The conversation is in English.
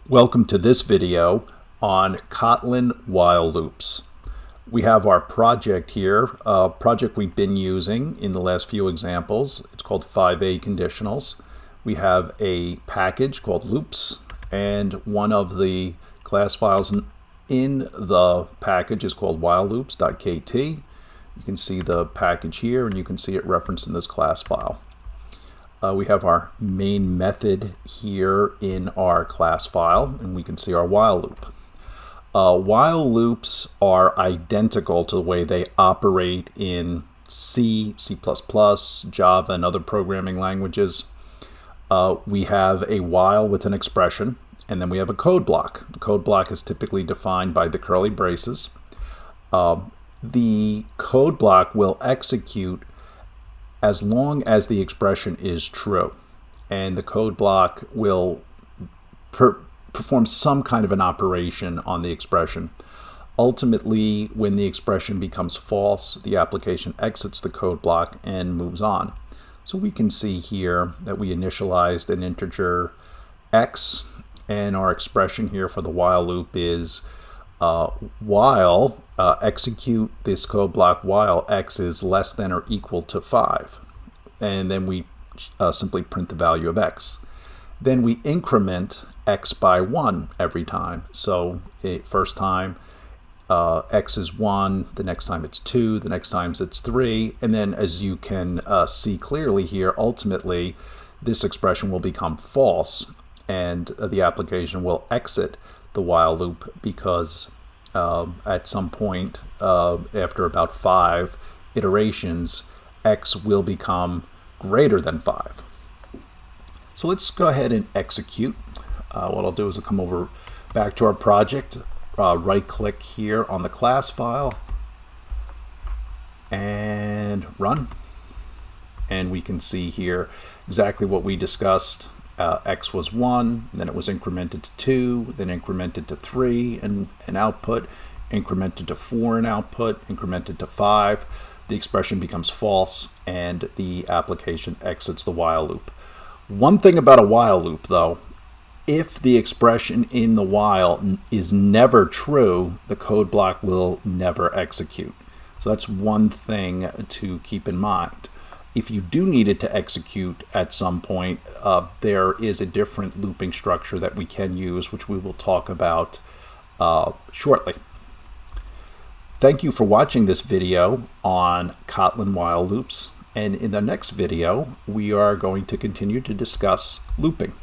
Welcome to this video on Kotlin while loops. We have our project here, a project we've been using in the last few examples. It's called 5A conditionals. We have a package called loops, and one of the class files in the package is called whileloops.kt. You can see the package here, and you can see it referenced in this class file. We have our main method here in our class file, and we can see our while loop. While loops are identical to the way they operate in C, C++, Java, and other programming languages. We have a while with an expression, and then we have a code block. The code block is typically defined by the curly braces. The code block will execute as long as the expression is true, and the code block will perform some kind of an operation on the expression. Ultimately, when the expression becomes false, the application exits the code block and moves on. So we can see here that we initialized an integer x, and our expression here for the while loop is while execute this code block while x is less than or equal to 5. And then we simply print the value of x. Then we increment x by 1 every time. So first time x is 1, the next time it's 2, the next time it's 3, and then as you can see clearly here, ultimately this expression will become false, and the application will exit the while loop because at some point after about 5 iterations, x will become greater than 5. So let's go ahead and execute. What I'll do is I'll come over back to our project, right click here on the class file and run, and we can see here exactly what we discussed. X was 1, then it was incremented to 2, then incremented to 3 in output, incremented to 4 in output, incremented to 5. The expression becomes false, and the application exits the while loop. One thing about a while loop, though, if the expression in the while is never true, the code block will never execute. So that's one thing to keep in mind. If you do need it to execute at some point, there is a different looping structure that we can use, which we will talk about shortly. Thank you for watching this video on Kotlin while loops, and in the next video we are going to continue to discuss looping.